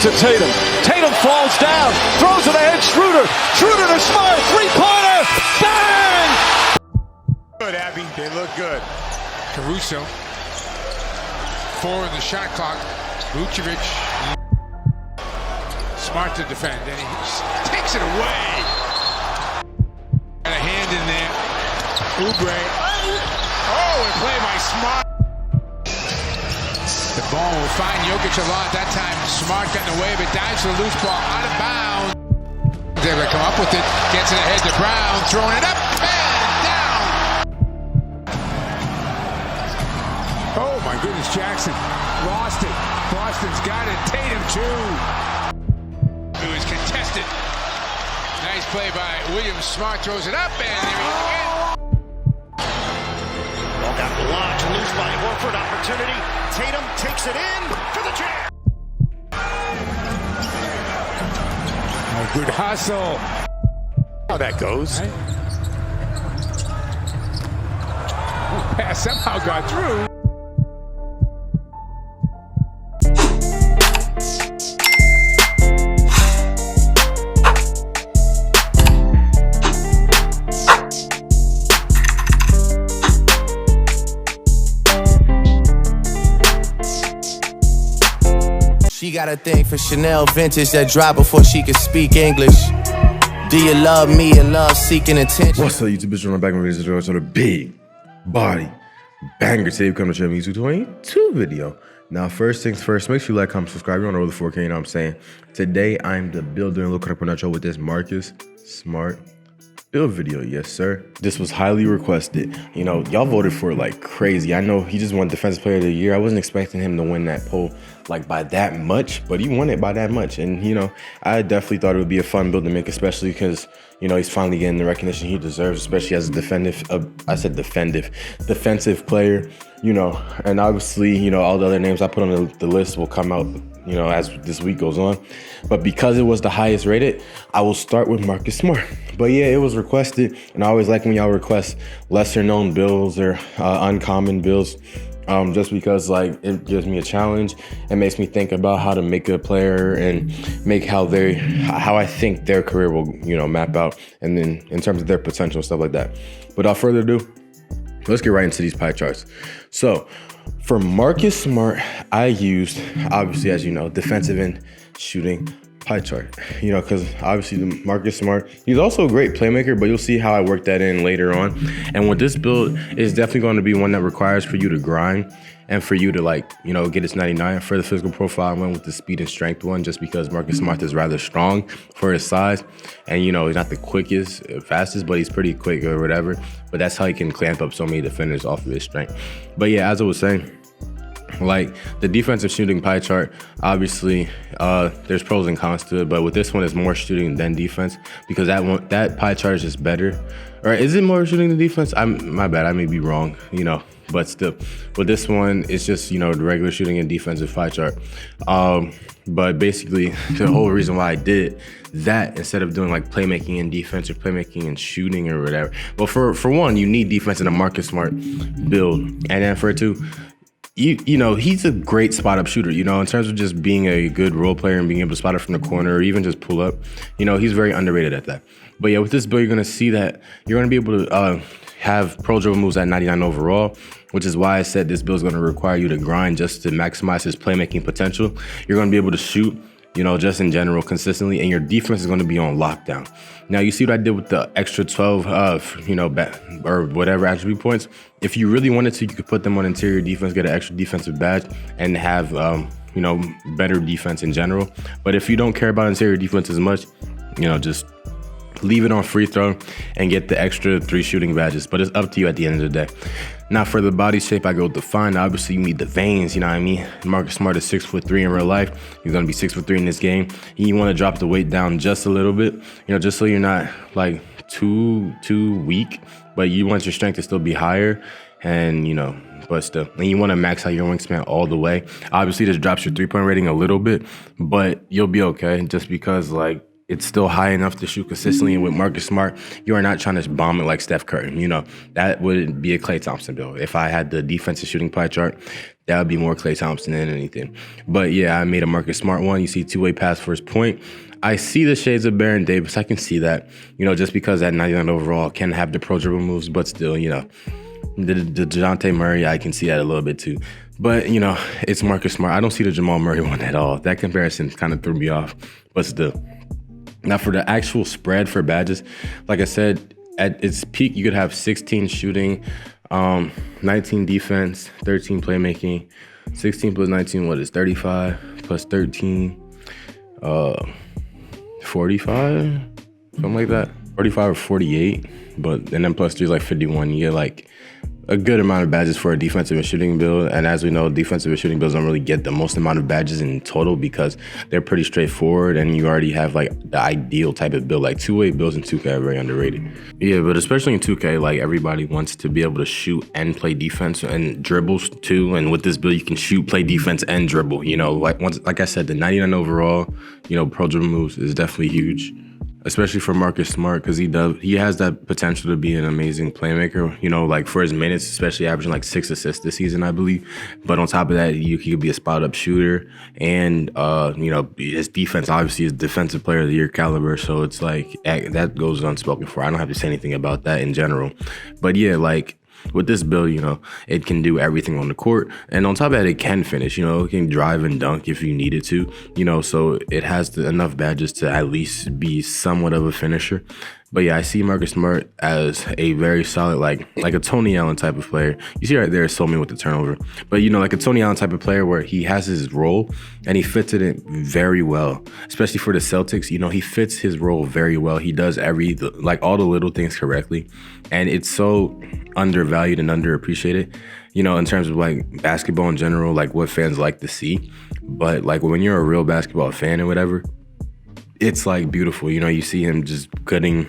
to Tatum. Tatum falls down, throws it ahead, Schroeder. Schroeder to Smart, three-pointer, bang! Good, Abby, they look good. Caruso, 4 in the shot clock. Vucevic, Smart to defend, and he takes it away. Got a hand in there. Oubre. Oh, and play by Smart. The ball will find Jokic a lot. That time, Smart getting away, but dives for the loose ball out of bounds. They're going to come up with it. Gets it ahead to Brown, throwing it up and down. Oh my goodness, Jackson lost it. Boston's got it. Tatum too. It was contested. Nice play by Williams. Smart throws it up, and there he is again. Ball got blocked loose by Horford. Opportunity. Tatum takes it in for the jam. Oh, good hustle. How that goes. Right. Pass somehow got through. She got a thing for Chanel vintage that dropped before she could speak English. Do you love me and love seeking attention? What's up, YouTube? It's Running back with videos on a big body banger today. We come to Channel 222 video. Now, first things first, make sure you like, comment, subscribe. You're on over the 4K, you know what I'm saying? Today, I'm the builder and look up on with this Marcus Smart build video. Yes, sir. This was highly requested. You know, y'all voted for it like crazy. I know he just won Defensive Player of the Year. I wasn't expecting him to win that poll like by that much, but he won it by that much. And, you know, I definitely thought it would be a fun build to make, especially because, you know, he's finally getting the recognition he deserves, especially as a defensive player, you know, and obviously, you know, all the other names I put on the list will come out, you know, as this week goes on. But because it was the highest rated, I will start with Marcus Smart. But yeah, it was requested, and I always like when y'all request lesser known builds or uncommon builds, just because like it gives me a challenge and makes me think about how to make a player and make how I think their career will, you know, map out, and then in terms of their potential and stuff like that. Without further ado, let's get right into these pie charts. So for Marcus Smart, I used, obviously, as you know, defensive and shooting pie chart, you know, because obviously the Marcus Smart, he's also a great playmaker, but you'll see how I work that in later on. And with this build, is definitely going to be one that requires for you to grind and for you to, like, you know, get its 99. For the physical profile, I went with the speed and strength one, just because Marcus Smart is rather strong for his size. And, you know, he's not the quickest, fastest, but he's pretty quick or whatever. But that's how he can clamp up so many defenders off of his strength. But yeah, as I was saying, like the defensive shooting pie chart, obviously there's pros and cons to it, but with this one it's more shooting than defense, because that pie chart is just better. Or is it more shooting than defense? My bad, I may be wrong, you know, but still with this one it's just, you know, the regular shooting and defensive pie chart. But basically the whole reason why I did that instead of doing like playmaking and defense or playmaking and shooting or whatever, well, for one, you need defense in a Marcus Smart build, and then for two, you know, he's a great spot up shooter, you know, in terms of just being a good role player and being able to spot it from the corner or even just pull up, you know, he's very underrated at that. But yeah, with this build, you're going to see that you're going to be able to have pro dribble moves at 99 overall, which is why I said this build is going to require you to grind just to maximize his playmaking potential. You're going to be able to shoot, you know, just in general consistently, and your defense is going to be on lockdown. Now, you see what I did with the extra 12, you know, or whatever attribute points. If you really wanted to, you could put them on interior defense, get an extra defensive badge, and have, you know, better defense in general. But if you don't care about interior defense as much, you know, just leave it on free throw and get the extra 3 shooting badges. But it's up to you at the end of the day. Now, for the body shape, I go defined. Obviously, you need the veins, you know what I mean? Marcus Smart is 6'3" in real life. He's going to be 6'3" in this game. You want to drop the weight down just a little bit, you know, just so you're not like too weak, but you want your strength to still be higher. And, you know, but still, and you want to max out your wingspan all the way. Obviously, this drops your 3-point rating a little bit, but you'll be okay, just because, like, it's still high enough to shoot consistently. And with Marcus Smart, you are not trying to bomb it like Steph Curry. You know, that would be a Klay Thompson build. If I had the defensive shooting pie chart, that would be more Klay Thompson than anything. But yeah, I made a Marcus Smart one. You see two-way pass for his point. I see the shades of Baron Davis. I can see that, you know, just because that 99 overall can have the pro dribble moves, but still, you know, the DeJounte Murray, I can see that a little bit too. But, you know, it's Marcus Smart. I don't see the Jamal Murray one at all. That comparison kind of threw me off, but still. Now for the actual spread for badges, like I said, at its peak, you could have 16 shooting, 19 defense, 13 playmaking, 16 plus 19, what is 35 plus 13, 45, something like that. 45 or 48, and then plus 3 is like 51. You get like a good amount of badges for a defensive and shooting build. And as we know, defensive and shooting builds don't really get the most amount of badges in total because they're pretty straightforward and you already have like the ideal type of build. Like two-way builds in 2K are very underrated. Yeah, but especially in 2K, like everybody wants to be able to shoot and play defense and dribbles too. And with this build, you can shoot, play defense, and dribble. You know, like I said, the 99 overall, you know, pro dribble moves is definitely huge. Especially for Marcus Smart, because he has that potential to be an amazing playmaker, you know, like for his minutes, especially averaging like 6 assists this season, I believe. But on top of that, he could be a spot-up shooter. And, you know, his defense obviously is defensive player of the year caliber. So it's like, that goes unspoken for. I don't have to say anything about that in general. But yeah, like, with this build, you know, it can do everything on the court. And on top of that, it can finish, you know, it can drive and dunk if you needed to, you know, so it has enough badges to at least be somewhat of a finisher. But yeah, I see Marcus Smart as a very solid, like a Tony Allen type of player. You see right there, Somi with the turnover. But, you know, like a Tony Allen type of player where he has his role and he fits it in very well. Especially for the Celtics, you know, he fits his role very well. He does like all the little things correctly. And it's so undervalued and underappreciated, you know, in terms of like basketball in general, like what fans like to see. But like when you're a real basketball fan or whatever, it's like beautiful. You know, you see him just putting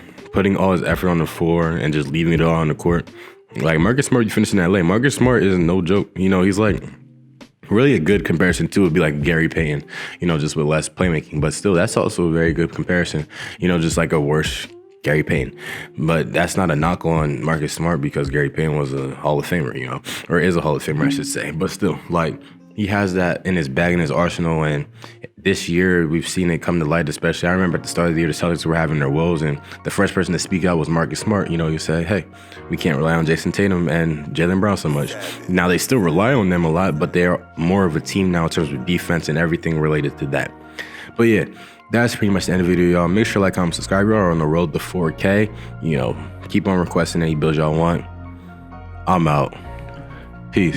all his effort on the floor and just leaving it all on the court. Like Marcus Smart, you finish in LA. Marcus Smart is no joke. You know, he's like really a good comparison too would be like Gary Payton, you know, just with less playmaking. But still, that's also a very good comparison, you know, just like a worse Gary Payton. But that's not a knock on Marcus Smart because Gary Payton was a Hall of Famer, you know, or is a Hall of Famer, I should say. But still, like, he has that in his bag, in his arsenal, and this year we've seen it come to light, especially. I remember at the start of the year, the Celtics were having their woes, and the first person to speak out was Marcus Smart. You know, you say, hey, we can't rely on Jason Tatum and Jaylen Brown so much. Now, they still rely on them a lot, but they're more of a team now in terms of defense and everything related to that. But yeah, that's pretty much the end of the video, y'all. Make sure to like, comment, subscribe. Y'all are on the road to 4K. You know, keep on requesting any builds y'all want. I'm out. Peace.